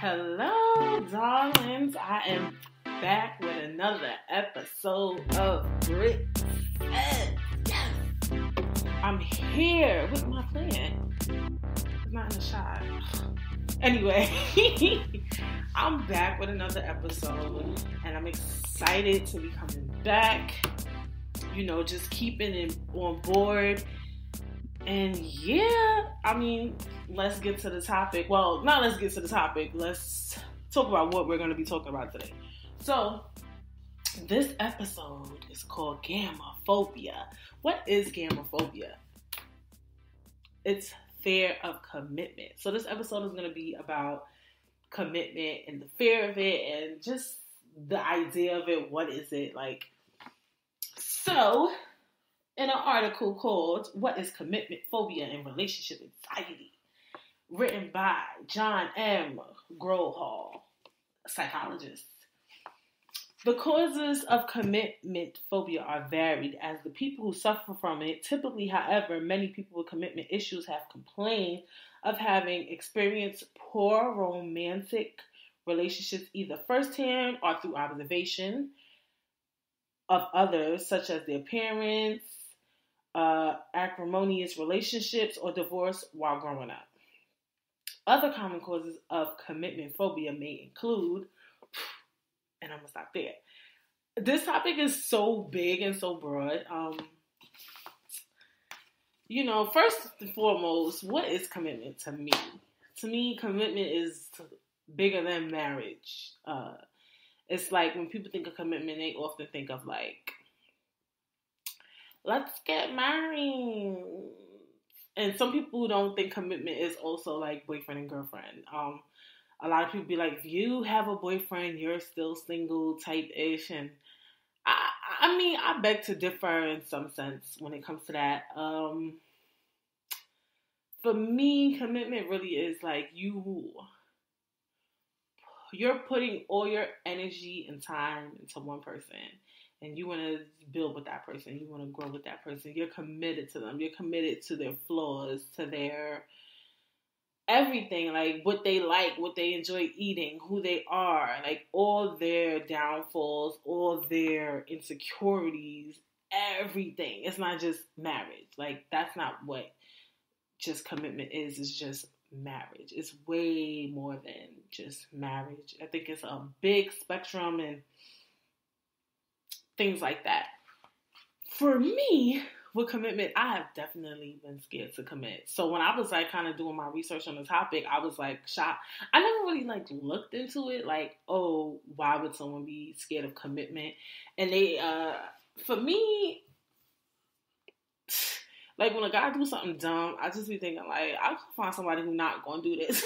Hello, darlings. I am back with another episode of Grit. Yes. I'm here with my plan. It's not in the shot. Anyway, I'm back with another episode, and I'm excited to be coming back. You know, just keeping it on board. And yeah, let's get to the topic. Well, not let's get to the topic. Let's talk about what we're going to be talking about today. So, this episode is called GAMOPHOBIA. What is GAMOPHOBIA? It's fear of commitment. So, this episode is going to be about commitment and the fear of it and just the idea of it. What is it like? So, in an article called What is Commitment Phobia and Relationship Anxiety? Written by John M. Grohol, a psychologist. The causes of commitment phobia are varied, as the people who suffer from it, typically, however, many people with commitment issues have complained of having experienced poor romantic relationships either firsthand or through observation of others, such as their parents, acrimonious relationships, or divorce while growing up. Other common causes of commitment phobia may include, and I'm going to stop there. This topic is so big and so broad. First and foremost, what is commitment to me? To me, commitment is bigger than marriage. It's like when people think of commitment, they often think of like, let's get married. And some people don't think commitment is also like boyfriend and girlfriend. A lot of people be like, if you have a boyfriend, you're still single type-ish. And I beg to differ in some sense when it comes to that. For me, commitment really is like you're putting all your energy and time into one person. And you want to build with that person. You want to grow with that person. You're committed to them. You're committed to their flaws, to their everything. Like what they like, what they enjoy eating, who they are. Like all their downfalls, all their insecurities, everything. It's not just marriage. Like that's not what just commitment is. It's just marriage. It's way more than just marriage. I think it's a big spectrum and things like that. For me, with commitment, I have definitely been scared to commit. So when I was like kind of doing my research on the topic, I was like shocked. I never really like looked into it. Like, oh, why would someone be scared of commitment? And they, for me, like when a guy do something dumb, I just be thinking like, I can find somebody who's not going to do this.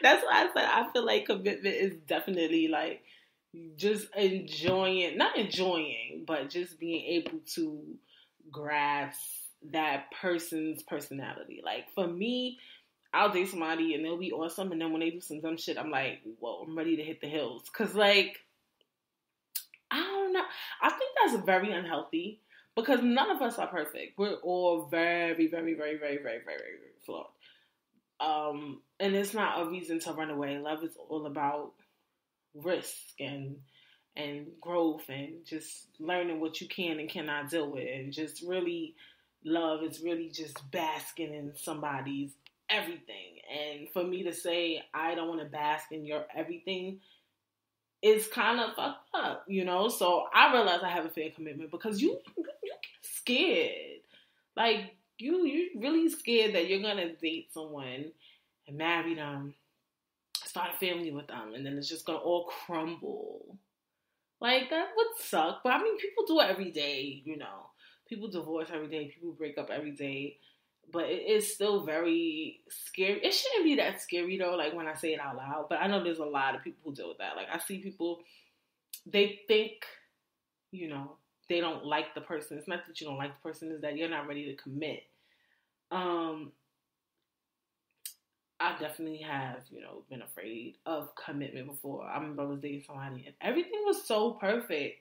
That's why I said I feel like commitment is definitely like, just not enjoying, but just being able to grasp that person's personality. Like for me, I'll date somebody and they'll be awesome, and then when they do some dumb shit, I'm like, whoa, I'm ready to hit the hills. Cause like, I don't know. I think that's very unhealthy because none of us are perfect. We're all very, very, very, very, very, very, very flawed. And it's not a reason to run away. Love is all about risk and growth and just learning what you can and cannot deal with, and just really love is really just basking in somebody's everything. And for me to say I don't want to bask in your everything is kind of fucked up, so I realize I have a fear of commitment because you get scared, like you're really scared that you're gonna date someone and marry them, start a family with them, and then it's just gonna all crumble. Like, that would suck. But people do it every day, People divorce every day. People break up every day. But it is still very scary. It shouldn't be that scary, though, like, when I say it out loud. But I know there's a lot of people who deal with that. Like, I see people, they think, they don't like the person. It's not that you don't like the person. It's that you're not ready to commit. I definitely have, been afraid of commitment before. I remember I was dating somebody and everything was so perfect.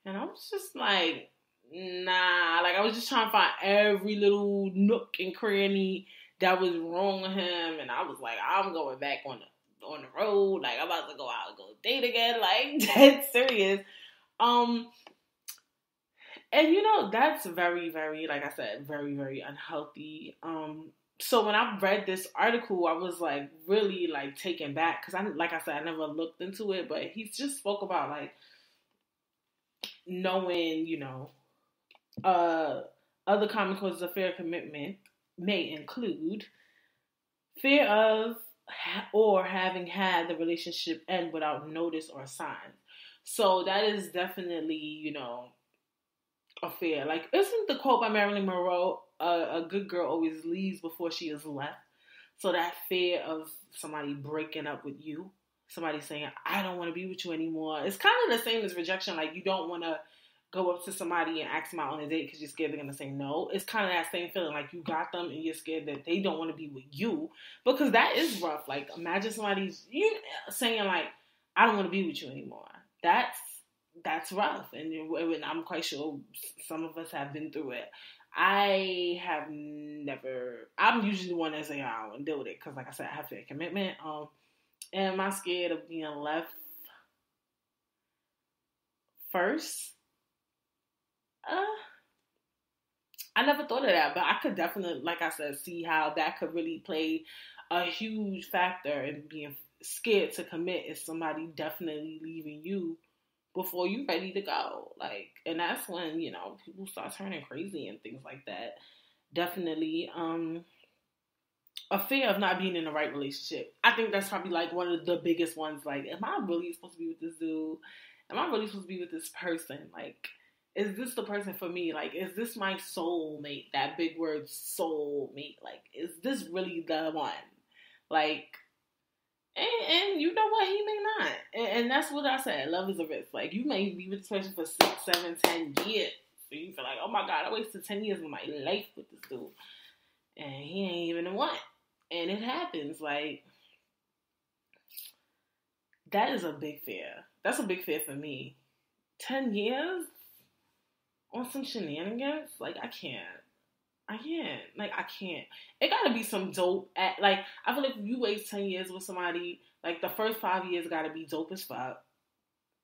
And I was just like, nah. Like, I was just trying to find every little nook and cranny that was wrong with him, and I was like, I'm going back on the road. Like, I'm about to go out and go date again. Like, dead serious. And that's very, very, like I said, very, very unhealthy. So when I read this article, I was like really like taken back because like I said, I never looked into it, but he just spoke about like knowing, other common causes of fear of commitment may include fear of or having had the relationship end without notice or sign. So that is definitely, a fear. Like, isn't the quote by Marilyn Monroe, a good girl always leaves before she is left? So that fear of somebody breaking up with you, somebody saying, I don't want to be with you anymore. It's kind of the same as rejection. Like, you don't want to go up to somebody and ask them out on a date because you're scared they're going to say no. It's kind of that same feeling. Like, you got them and you're scared that they don't want to be with you. Because that is rough. Like, imagine somebody's saying, like, I don't want to be with you anymore. That's rough. And I'm quite sure some of us have been through it. I have never, I'm usually the one that say, I don't want to deal with it. Because like I said, I have fear of commitment. Am I scared of being left first? I never thought of that, but I could definitely, like I said, see how that could really play a huge factor in being scared to commit is somebody definitely leaving you before you're ready to go. Like, and that's when, people start turning crazy and things like that. Definitely, a fear of not being in the right relationship. I think that's probably like one of the biggest ones. Like, am I really supposed to be with this dude? Am I really supposed to be with this person? Like, is this the person for me? Like, is this my soulmate? That big word, soulmate. Like, is this really the one? Like, and you know what? He may not. And that's what I said. Love is a risk. Like, you may be with this person for 6, 7, 10 years. So you feel like, oh my God, I wasted 10 years of my life with this dude. And he ain't even the one. And it happens. Like, that is a big fear. That's a big fear for me. 10 years on some shenanigans? Like, I can't. Like, I can't. It gotta be some dope like, I feel like if you waste 10 years with somebody, like, the first 5 years gotta be dope as fuck.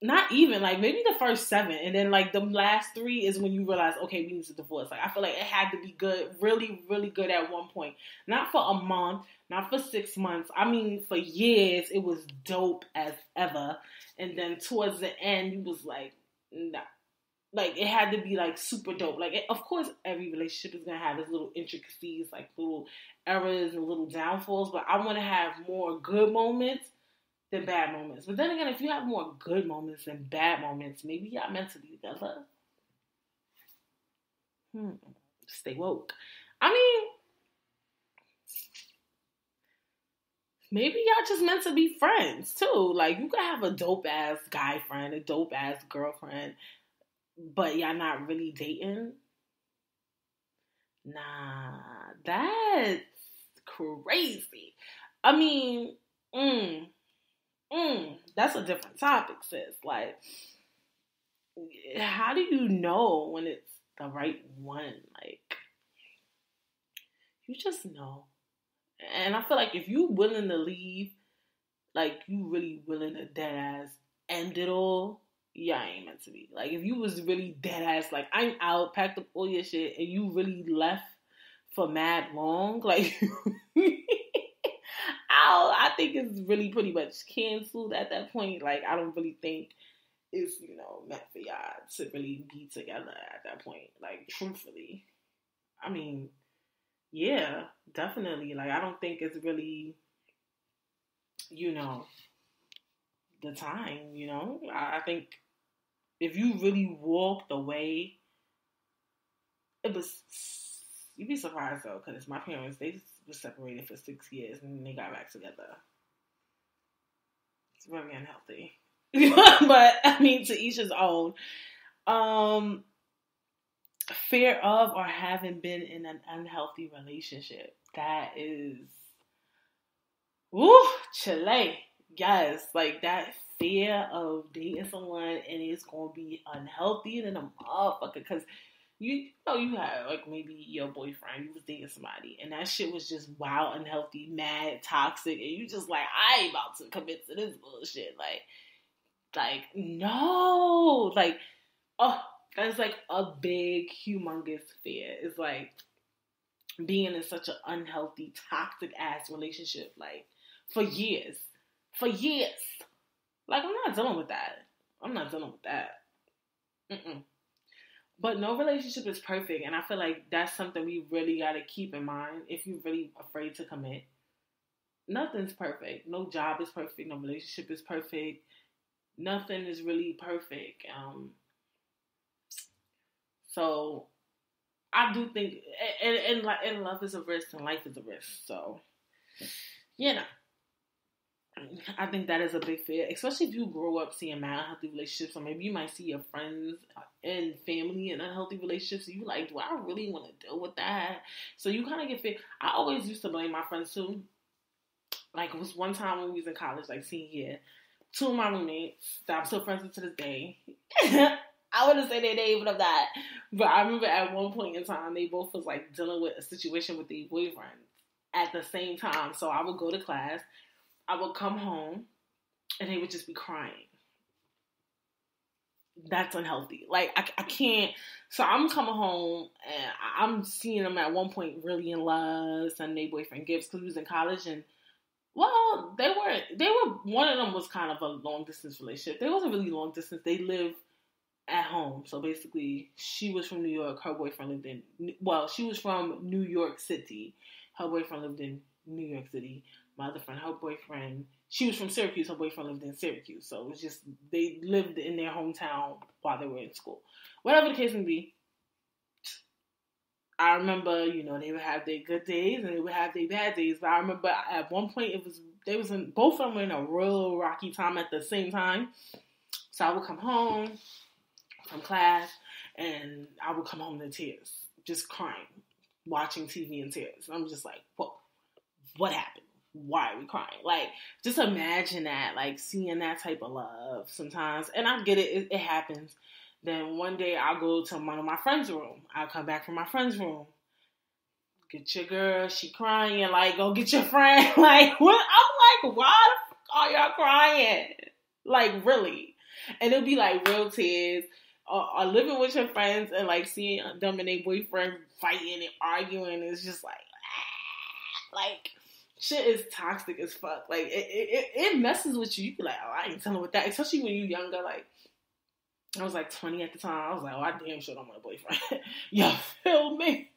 Not even, like, maybe the first 7, and then, like, the last 3 is when you realize, okay, we need to divorce. Like, I feel like it had to be good, really, really good at one point. Not for a month, not for 6 months. I mean, for years, it was dope as ever. And then towards the end, you was like, nah. Like, it had to be, like, super dope. Like, of course, every relationship is going to have its little intricacies, like, little errors and little downfalls. But I want to have more good moments than bad moments. But then again, if you have more good moments than bad moments, maybe y'all meant to be together. Stay woke. I mean, maybe y'all just meant to be friends, too. Like, you could have a dope-ass guy friend, a dope-ass girlfriend, but y'all not really dating? Nah, that's crazy. I mean, that's a different topic, sis. Like, how do you know when it's the right one? Like, you just know. And I feel like if you willing to leave, like, you really willing to dead ass end it all, yeah, I ain't meant to be. Like, if you was really dead ass, like, I'm out, packed up all your shit, and you really left for mad long, like, I think it's really pretty much canceled at that point. Like, I don't really think it's, meant for y'all to really be together at that point. Like, truthfully. I mean, yeah, definitely. Like, I don't think it's really, the time, I think if you really walked away, you'd be surprised though, because my parents, they were separated for 6 years and then they got back together. It's very unhealthy. But, I mean, to each his own. Fear of or having been in an unhealthy relationship. That is, Chile. Yes, like that fear of dating someone and it's going to be unhealthy than a motherfucker. Because You know, you had like maybe your boyfriend, you was dating somebody, and that shit was just wild, unhealthy, mad, toxic, and you just like, I ain't about to commit to this bullshit. Like no, like, oh, that's like a big, humongous fear. It's like being in such an unhealthy, toxic ass relationship, like for years, for years. Like I'm not dealing with that. I'm not dealing with that. Mm-mm. But no relationship is perfect, and I feel like that's something we really got to keep in mind if you're really afraid to commit. Nothing's perfect. No job is perfect. No relationship is perfect. Nothing is really perfect. So I do think, and love is a risk, and life is a risk. So you know, I think that is a big fear, especially if you grow up seeing mad unhealthy relationships, or maybe you might see your friends and family in unhealthy relationships. And you like, do I really want to deal with that? So you kind of get fear. I always used to blame my friends too. Like it was one time when we was in college, like senior year, two of my roommates that I'm still friends with to this day. I wouldn't say their name of that, but I remember at one point in time they both was like dealing with a situation with their boyfriends at the same time. So I would go to class, I would come home, and they would just be crying. That's unhealthy. Like I can't. So I'm coming home and I'm seeing them at one point really in love, sending their boyfriend gifts because we was in college. And well, they weren't. They were. One of them was kind of a long distance relationship. They wasn't really long distance. They lived at home. So basically, she was from New York. Her boyfriend lived in. Well, she was from New York City. Her boyfriend lived in New York City. My other friend, her boyfriend, she was from Syracuse. Her boyfriend lived in Syracuse. So it was just, they lived in their hometown while they were in school. Whatever the case may be, I remember, you know, they would have their good days and they would have their bad days. But I remember at one point both of them were in a real rocky time at the same time. So I would come home from class and I would come home in tears, just crying, watching TV in tears. I'm just like, what happened? Why are we crying? Like, just imagine that, like, seeing that type of love sometimes. And I get it, it happens. Then one day I'll go to one of my friend's room. I'll come back from my friend's room. Get your girl, she crying, like, go get your friend. Like, what? I'm like, why the fuck are y'all crying? Like, really? And it'll be like real tears. Or living with your friends and like seeing them and their boyfriend fighting and arguing is just like, shit is toxic as fuck. Like, it messes with you. You be like, oh, I ain't telling with that. Especially when you're younger. Like, I was like 20 at the time. I was like, oh, I damn sure don't want a boyfriend. Y'all feel me?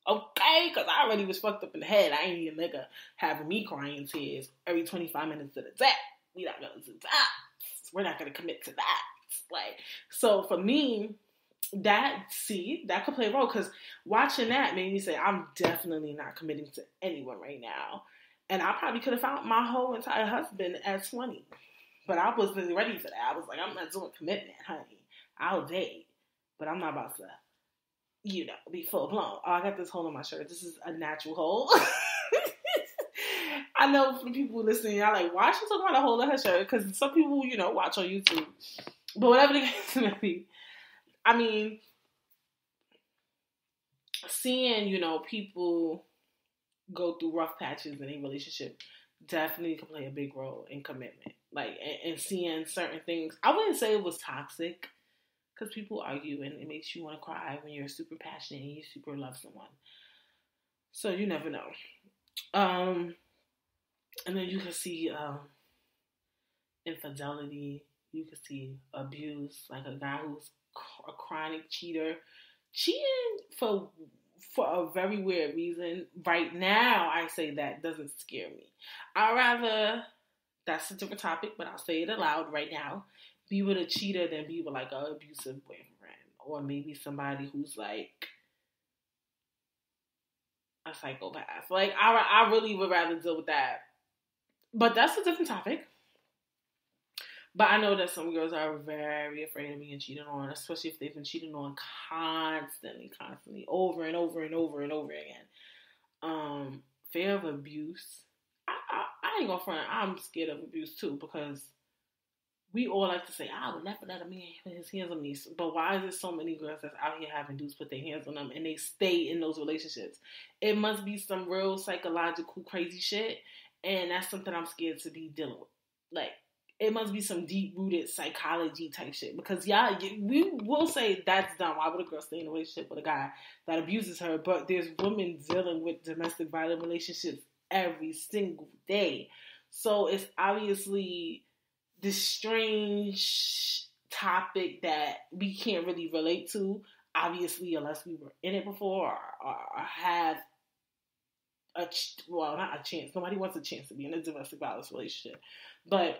Okay? Because I already was fucked up in the head. I ain't need a nigga having me crying tears every 25 minutes of the day. We not going to do that. We're not going to commit to that. Like, so for me, that could play a role. Because watching that made me say, I'm definitely not committing to anyone right now. And I probably could have found my whole entire husband at 20. But I wasn't ready for that. I was like, I'm not doing commitment, honey. I'll date. But I'm not about to, you know, be full blown. Oh, I got this hole in my shirt. This is a natural hole. I know for the people listening, y'all like, why is she talking about a hole in her shirt? Because some people, you know, watch on YouTube. But whatever the case may be. I mean, seeing, you know, people go through rough patches in a relationship definitely can play a big role in commitment. Like, and seeing certain things. I wouldn't say it was toxic, because people argue and it makes you want to cry when you're super passionate and you super love someone. So you never know. And then you can see infidelity. You can see abuse, like a guy who's a chronic cheater, cheating for a very weird reason. Right now, I say that doesn't scare me. I'd rather, that's a different topic, but I'll say it aloud right now, be with a cheater than be with like an abusive boyfriend, or maybe somebody who's like a psychopath. Like, I really would rather deal with that. But that's a different topic. But I know that some girls are very afraid of being cheated on, especially if they've been cheated on constantly, over and over and over and over again. Fear of abuse. I ain't gonna front. I'm scared of abuse too, because we all like to say, I would never let a man put his hands on me. But why is there so many girls that's out here having dudes put their hands on them and they stay in those relationships? It must be some real psychological crazy shit. And that's something I'm scared to be dealing with. Like, it must be some deep-rooted psychology type shit. Because, yeah, we will say that's dumb. Why would a girl stay in a relationship with a guy that abuses her? But there's women dealing with domestic violence relationships every single day. So it's obviously this strange topic that we can't really relate to, obviously, unless we were in it before or have not a chance. Nobody wants a chance to be in a domestic violence relationship. But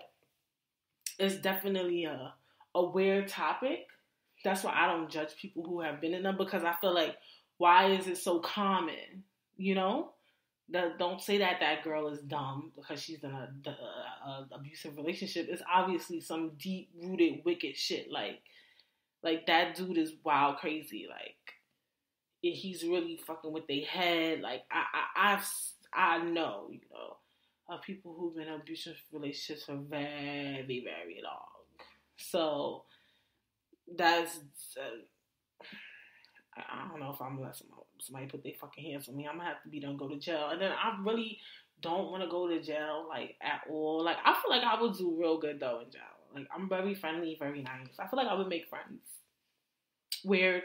it's definitely a weird topic. That's why I don't judge people who have been in them, because I feel like, why is it so common? You know? Don't say that girl is dumb because she's in a abusive relationship. It's obviously some deep-rooted wicked shit. Like that dude is wild crazy. Like, he's really fucking with their head. Like, I know, you know, of people who've been in abusive relationships for very, very long. So that's I don't know if I'm gonna let somebody put their fucking hands on me. I'm gonna have to be done, go to jail. And then I really don't want to go to jail, like, at all. Like, I feel like I would do real good, though, in jail. Like, I'm very friendly, very nice. I feel like I would make friends. Weird,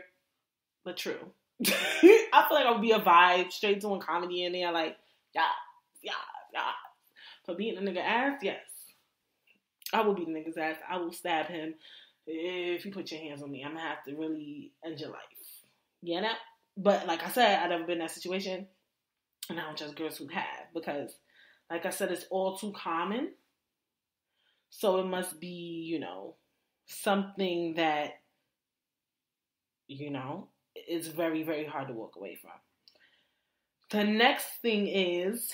but true. I feel like I would be a vibe, straight doing comedy in there, like, yeah. For beating a nigga ass, yes. I will beat a nigga's ass. I will stab him. If you put your hands on me, I'm gonna have to really end your life. You know? But like I said, I've never been in that situation. And I don't judge girls who have. Because, like I said, it's all too common. So it must be, you know, something that, you know, is very, very hard to walk away from. The next thing is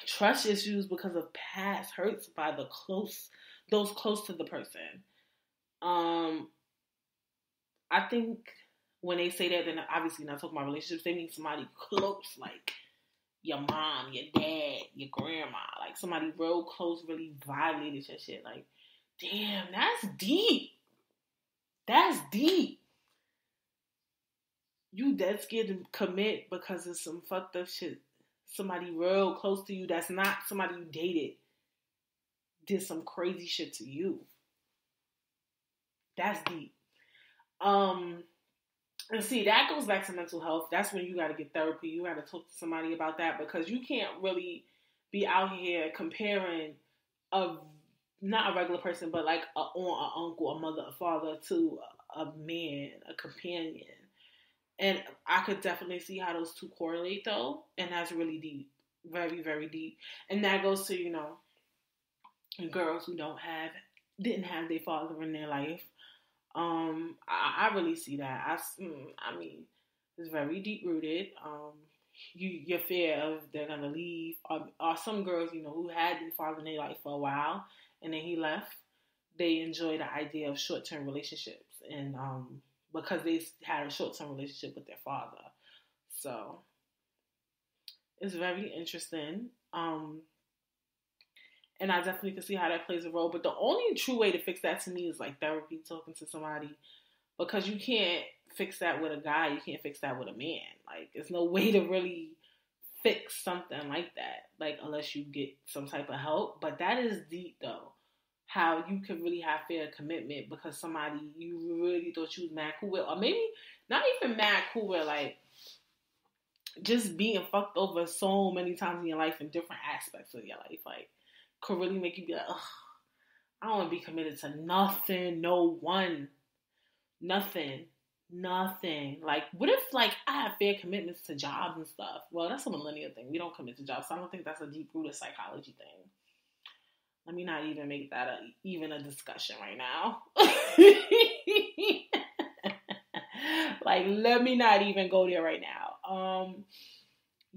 trust issues because of past hurts by those close to the person. I think when they say that, then obviously not talking about relationships, they mean somebody close, like your mom, your dad, your grandma, like somebody real close really violated your shit. Like, damn, that's deep. That's deep. You dead scared to commit because of some fucked up shit. Somebody real close to you that's not somebody you dated did some crazy shit to you. That's deep. And see, that goes back to mental health. That's when you got to get therapy. You got to talk to somebody about that, because you can't really be out here comparing not a regular person, but like an uncle, a mother, a father to a man, a companion. And I could definitely see how those two correlate, though. And that's really deep. Very, very deep. And that goes to, you know, girls who didn't have their father in their life. I really see that. I mean, it's very deep rooted. Your fear of they're gonna leave. Or some girls, you know, who had their father in their life for a while and then he left, they enjoy the idea of short-term relationships. And, because they had a short-term relationship with their father. So, it's very interesting. And I definitely can see how that plays a role. But the only true way to fix that to me is like therapy, talking to somebody. Because you can't fix that with a guy. You can't fix that with a man. Like, there's no way to really fix something like that. Like, unless you get some type of help. But that is deep, though. How you can really have fair commitment because somebody you really thought you was mad cool with, or maybe not even mad cool with, like just being fucked over so many times in your life in different aspects of your life, like could really make you be like, ugh, I don't want to be committed to nothing, no one, nothing. Like, what if like I have fair commitments to jobs and stuff? Well, that's a millennial thing. We don't commit to jobs, so I don't think that's a deep-rooted psychology thing. Let me not even make that even a discussion right now. Like, let me not even go there right now.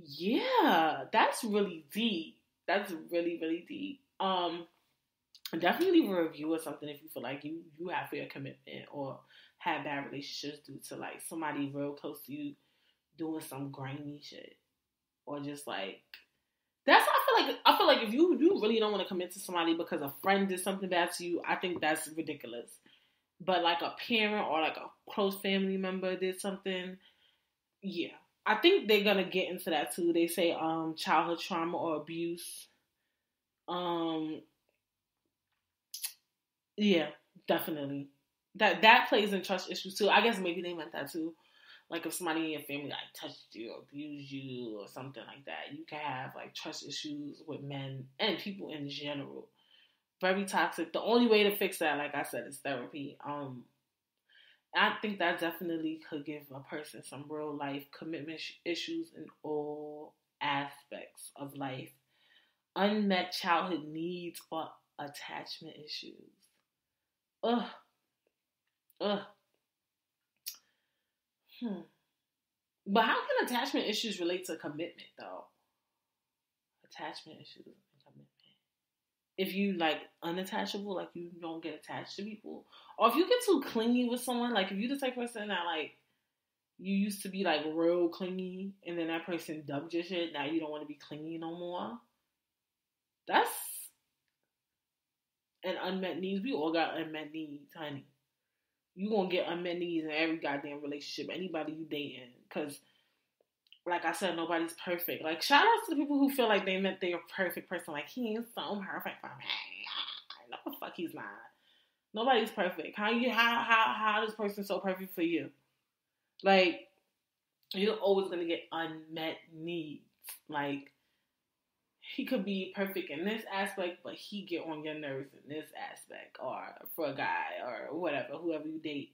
Yeah, that's really deep. That's really, really deep. Definitely leave a review or something if you feel like you have fair commitment or have bad relationships due to like somebody real close to you doing some grimy shit. Or just like, that's how I feel feel like if you really don't want to commit to somebody because a friend did something bad to you, I think that's ridiculous. But like a parent or like a close family member did something, yeah. I think they're gonna get into that too. They say childhood trauma or abuse. Yeah, definitely. That plays in trust issues too. I guess maybe they meant that too. Like if somebody in your family like touched you or abused you or something like that, you can have like trust issues with men and people in general. Very toxic. The only way to fix that, like I said, is therapy. I think that definitely could give a person some real life commitment issues in all aspects of life. Unmet childhood needs or attachment issues. Ugh. Ugh. But how can attachment issues relate to commitment, though? Attachment issues and commitment. If you, like, unattachable, like, you don't get attached to people. Or if you get too clingy with someone, like, if you're the type of person that, like, you used to be, like, real clingy, and then that person dumped your shit, now you don't want to be clingy no more. That's an unmet needs. We all got unmet needs, honey. You gonna get unmet needs in every goddamn relationship, anybody you dating, because, like I said, nobody's perfect. Like, shout out to the people who feel like they met their perfect person. Like, he ain't so perfect for me. No, the fuck he's not. Nobody's perfect. How this person so perfect for you? Like, you're always gonna get unmet needs. Like, he could be perfect in this aspect, but he get on your nerves in this aspect, or for a guy, or whatever, whoever you date,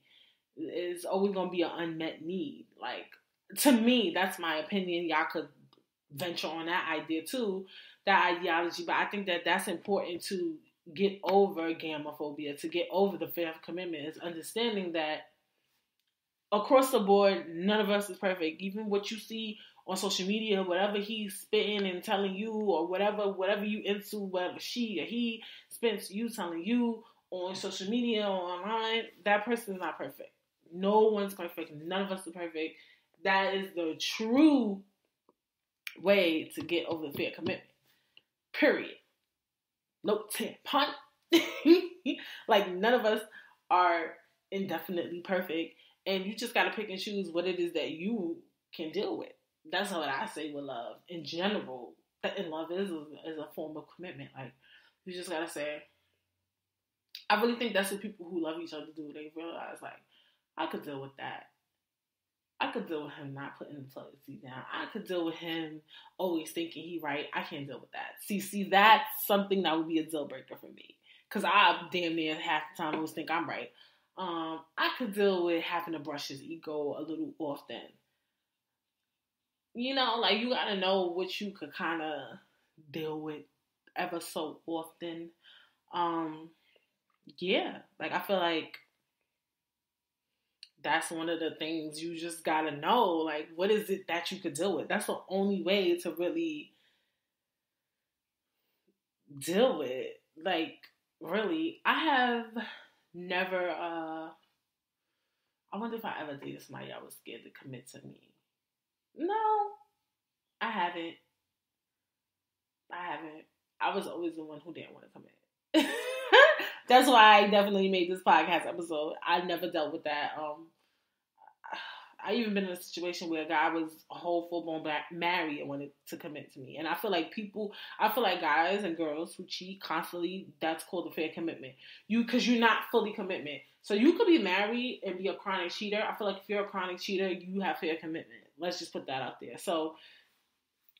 it's always going to be an unmet need. Like, to me, that's my opinion. Y'all could venture on that idea too, that ideology, but I think that that's important to get over gamophobia, to get over the fear of commitment, is understanding that across the board, none of us is perfect. Even what you see on social media, whatever he's spitting and telling you, or whatever you into, whatever she or he spits you telling you on social media or online, that person is not perfect. No one's perfect. None of us are perfect. That is the true way to get over the fear of commitment. Period. No 10 punt. Like, none of us are indefinitely perfect, and you just got to pick and choose what it is that you can deal with. That's what I say with love in general. That in love is a form of commitment. Like, you just gotta say. I really think that's what people who love each other do. They realize, like, I could deal with that. I could deal with him not putting the toilet seat down. I could deal with him always thinking he right. I can't deal with that. See, that's something that would be a deal breaker for me. Because I damn near half the time always think I'm right. I could deal with having to brush his ego a little often. You know, like, you gotta know what you could kind of deal with ever so often. Yeah, like, I feel like that's one of the things you just gotta know. Like, what is it that you could deal with? That's the only way to really deal with. Like, really, I have never, I wonder if I ever dated somebody I was scared to commit to me. No, I haven't. I was always the one who didn't want to commit. That's why I definitely made this podcast episode. I never dealt with that. I even been in a situation where a guy was a whole full-blown married and wanted to commit to me. And I feel like guys and girls who cheat constantly, that's called a fair commitment. Because you're not fully commitment. So you could be married and be a chronic cheater. I feel like if you're a chronic cheater, you have fair commitment. Let's just put that out there. So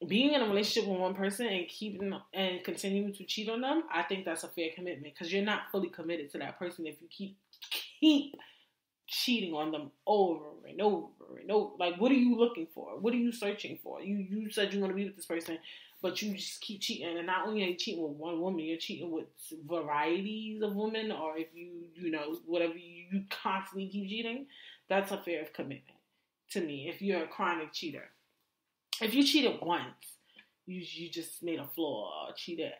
being in a relationship with one person and continuing to cheat on them, I think that's a fair commitment, because you're not fully committed to that person if you keep cheating on them over and over and over. Like, what are you looking for? What are you searching for? You said you want to be with this person, but you just keep cheating. And not only are you cheating with one woman, you're cheating with varieties of women, or if whatever, you constantly keep cheating. That's a fair commitment to me if you're a chronic cheater. If you cheated once, you just made a flaw, or cheated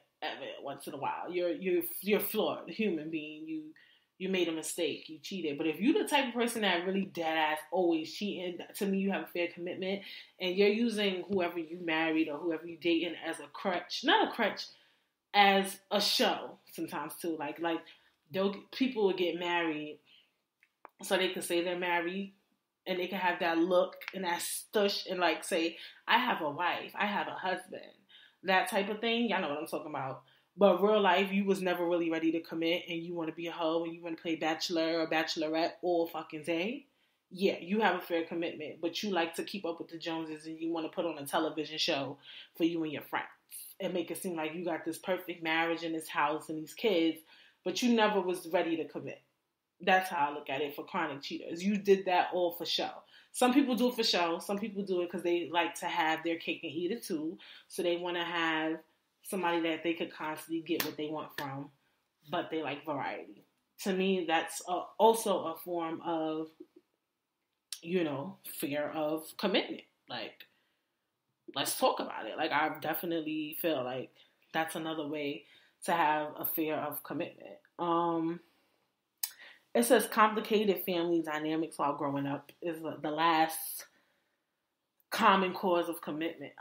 once in a while. You're a flawed human being. you made a mistake, you cheated. But if you're the type of person that really dead ass always cheating, to me you have a fair commitment, and you're using whoever you married or whoever you dating as a crutch, not a crutch, as a show sometimes too. Like people would get married so they can say they're married, and they can have that look and that stush and like say, I have a wife, I have a husband, that type of thing. Y'all know what I'm talking about. But real life, you was never really ready to commit, and you want to be a hoe, and you want to play bachelor or bachelorette all fucking day. Yeah, you have a fair commitment, but you like to keep up with the Joneses, and you want to put on a television show for you and your friends and make it seem like you got this perfect marriage in this house and these kids, but you never was ready to commit. That's how I look at it for chronic cheaters. You did that all for show. Some people do it for show. Some people do it because they like to have their cake and eat it too. So they want to have somebody that they could constantly get what they want from, but they like variety. To me, that's also a form of, fear of commitment. Like, let's talk about it. Like, I definitely feel like that's another way to have a fear of commitment. It says complicated family dynamics while growing up is the last common cause of commitment.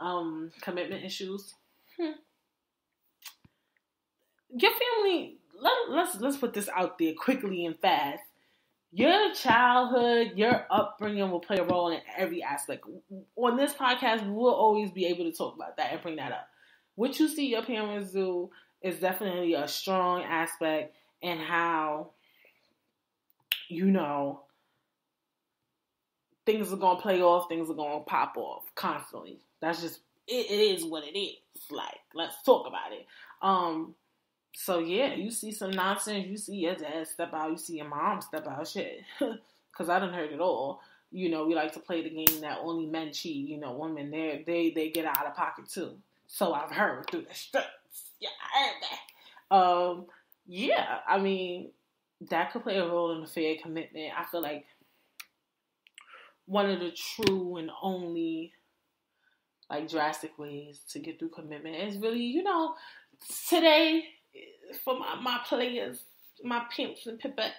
Commitment issues. Your family, let's put this out there quickly and fast. Your childhood, your upbringing will play a role in every aspect. On this podcast, we'll always be able to talk about that and bring that up. What you see your parents do is definitely a strong aspect in how, things are going to play off, things are going to pop off constantly. That's just, it is what it is. Like, let's talk about it. So yeah, you see some nonsense, you see your dad step out, you see your mom step out, shit. Because I done heard it all. We like to play the game that only men cheat. Women, they get out of pocket too. So I've heard through the streets. Yeah, I heard that. Yeah, I mean, that could play a role in a fair commitment. I feel like one of the true and only drastic ways to get through commitment is really, today, for my players, my pimps and pipettes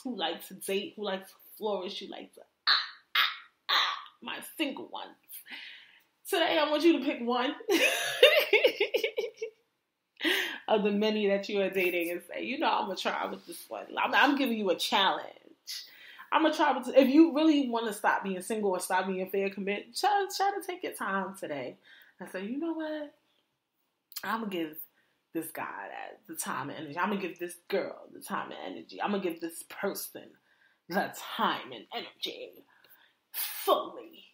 who like to date, who like to flourish, who like to my single ones. Today I want you to pick one of the many that you are dating and say, I'm going to try with this one. I'm giving you a challenge. I'm going to try with if you really want to stop being single or stop being fair commit, try to take your time today and say, you know what? I'm going to give this guy the time and energy. I'm going to give this girl the time and energy. I'm going to give this person the time and energy. Fully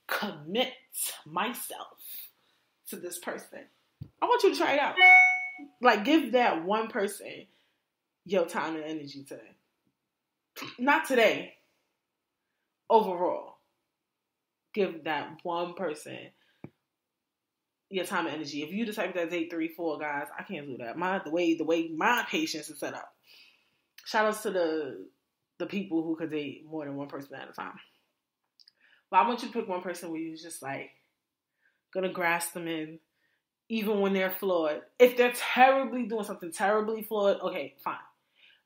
commit myself to this person. I want you to try it out. Give that one person your time and energy today. Not today. Overall. Give that one person your time and energy. If you the type that date 3, 4 guys, I can't do that. The way my patience is set up. Shout outs to the people who could date more than one person at a time. But I want you to pick one person where you're just gonna grasp them in, even when they're flawed. If they're doing something terribly flawed, okay, fine.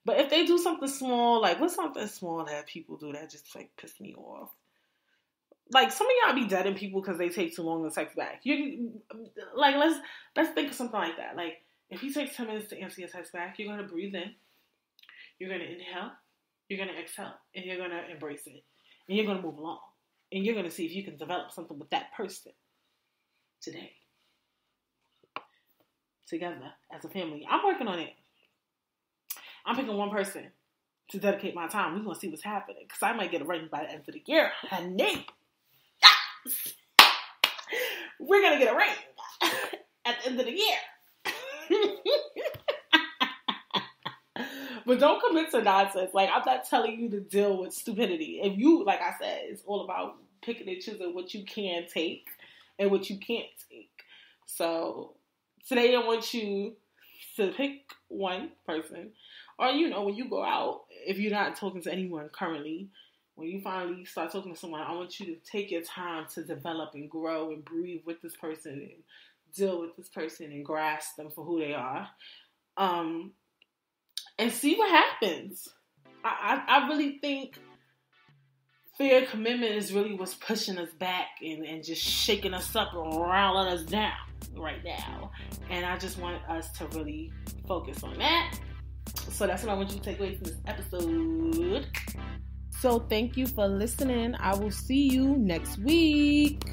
But if they do something small, what's something small that people do that just piss me off? Some of y'all be deading people because they take too long to text back. Let's think of something like that. If he takes 10 minutes to answer your text back, you're gonna breathe in, you're gonna inhale, you're gonna exhale, and you're gonna embrace it, and you're gonna move along, and you're gonna see if you can develop something with that person today, together as a family. I'm working on it. I'm picking one person to dedicate my time. We're gonna see what's happening because I might get a ring by the end of the year, honey. Yes! We're gonna get a ring at the end of the year. But don't commit to nonsense. I'm not telling you to deal with stupidity. If you, like I said, it's all about picking and choosing what you can take and what you can't take. So today I want you to pick one person. Or, when you go out, if you're not talking to anyone currently, when you finally start talking to someone, I want you to take your time to develop and grow and breathe with this person and deal with this person and grasp them for who they are. And see what happens. I really think fear of commitment is really what's pushing us back and just shaking us up and riling us down right now. And I just want us to really focus on that. So that's what I want you to take away from this episode. So thank you for listening. I will see you next week.